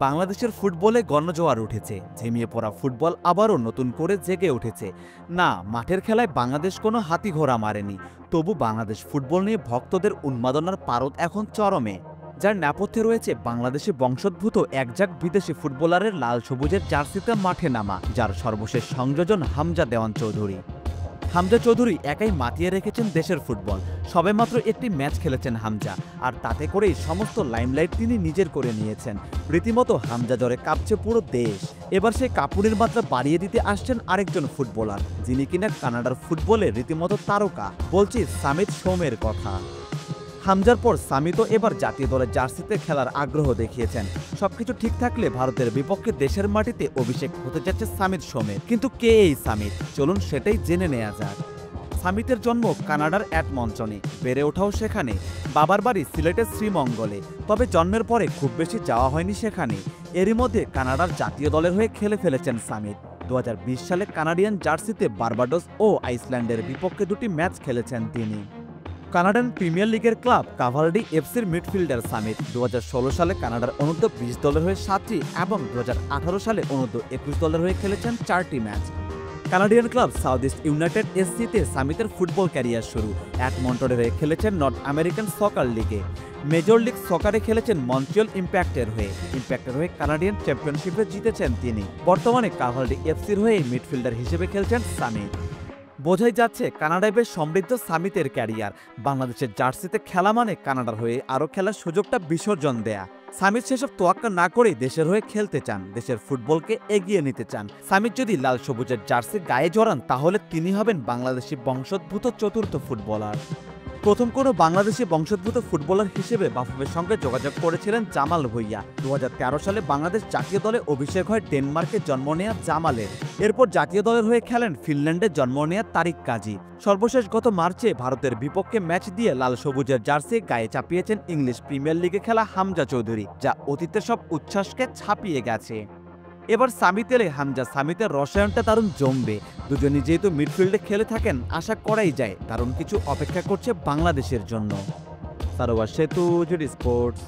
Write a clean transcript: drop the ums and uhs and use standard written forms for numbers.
বাংলাদেশের ফুটবলে গণজোয়ার উঠেছে। ঝিমিয়ে পড়া ফুটবল আবারও নতুন করে জেগে উঠেছে। না, মাঠের খেলায় বাংলাদেশ কোনো হাতি ঘোড়া মারেনি, তবু বাংলাদেশ ফুটবল নিয়ে ভক্তদের উন্মাদনার পারদ এখন চরমে। যার নেপথ্যে রয়েছে বাংলাদেশে বংশোদ্ভূত একঝাঁক বিদেশি ফুটবলারের লাল সবুজের জার্সিতে মাঠে নামা, যার সর্বশেষ সংযোজন হামজা দেওয়ান চৌধুরী। হামজা চৌধুরী একাই মাতিয়ে রেখেছেন দেশের ফুটবল। সবেমাত্র একটি ম্যাচ খেলেছেন হামজা, আর তাতে করেই সমস্ত লাইমলাইট তিনি নিজের করে নিয়েছেন। রীতিমতো হামজা জ্বরে কাঁপছে পুরো দেশ। এবার সেই কাঁপুনির মাত্রা বাড়িয়ে দিতে আসছেন আরেকজন ফুটবলার, যিনি কিনা কানাডার ফুটবলে রীতিমতো তারকা। বলছি সামিত সোমের কথা। হামজার পর সামিতও এবার জাতীয় দলের জার্সিতে খেলার আগ্রহ দেখিয়েছেন। সবকিছু ঠিক থাকলে ভারতের বিপক্ষে দেশের মাটিতে অভিষেক হতে যাচ্ছে সামিত সোমের। কিন্তু কে এই সামিত? চলুন সেটাই জেনে নেওয়া যাক। সামিতের জন্ম কানাডার এডমন্টনে, বেড়ে ওঠাও সেখানে। বাবার বাড়ি সিলেটের শ্রীমঙ্গলে, তবে জন্মের পরে খুব বেশি যাওয়া হয়নি সেখানে। এরই মধ্যে কানাডার জাতীয় দলের হয়ে খেলে ফেলেছেন সামিত। 2020 সালে কানাডিয়ান জার্সিতে বার্বাডোস ও আইসল্যান্ডের বিপক্ষে দুটি ম্যাচ খেলেছেন তিনি। কানাডিয়ান প্রিমিয়ার লিগের ক্লাব কাভালডি এফসির মিডফিল্ডার সামিত 2016 সালে কানাডার অনূর্ধ্ব 20 দলের হয়ে 7টি এবং 2018 সালে অনূর্ধ্ব 21 দলের হয়ে খেলেছেন 4টি match. Canadian club South East United এসসিতে সামিতের ফুটবল ক্যারিয়ার শুরু। এডমন্টনের হয়ে খেলেছেন নর্থ আমেরিকান সকার লিগে। মেজর লিগ সকারে খেলেছেন মন্ট্রিয়াল ইম্প্যাক্টের হয়ে কানাডিয়ান চ্যাম্পিয়নশিপে জিতেছেন তিনি। বর্তমানে কাভালডি এফসির হয়ে মিডফিল্ডার হিসেবে খেলছেন সামিত। বোঝাই যাচ্ছে কানাডায় বেশ সমৃদ্ধ সামিতের ক্যারিয়ার। বাংলাদেশের জার্সিতে খেলা মানে কানাডার হয়ে আরও খেলার সুযোগটা বিসর্জন দেয়া। সামিত সেসব তোয়াক্কা না করেই দেশের হয়ে খেলতে চান, দেশের ফুটবলকে এগিয়ে নিতে চান। সামিত যদি লাল সবুজের জার্সি গায়ে জড়ান, তাহলে তিনি হবেন বাংলাদেশি বংশোদ্ভূত চতুর্থ ফুটবলার। প্রথম কোনো বাংলাদেশি বংশোদ্ভূত ফুটবলার হিসেবে বাফুফের সঙ্গে যোগাযোগ করেছিলেন জামাল ভুঁইয়া। 2013 সালে বাংলাদেশ জাতীয় দলে অভিষেক হয় ডেনমার্কে জন্ম নেয়া জামালের। এরপর জাতীয় দলের হয়ে খেলেন ফিনল্যান্ডে জন্ম নেয়া তারিক কাজী। সর্বশেষ গত মার্চে ভারতের বিপক্ষে ম্যাচ দিয়ে লাল সবুজের জার্সি গায়ে চাপিয়েছেন ইংলিশ প্রিমিয়ার লিগে খেলা হামজা চৌধুরী, যা অতীতের সব উচ্ছ্বাসকে ছাপিয়ে গেছে। এবার সামিত এলে হামজা সামিতের রসায়নটা দারুণ জমবে। দুজনই যেহেতু মিডফিল্ডে খেলে থাকেন, আশা করাই যায় দারুণ কিছু অপেক্ষা করছে বাংলাদেশের জন্য। সারোয়ার সেতু, জুডি স্পোর্টস।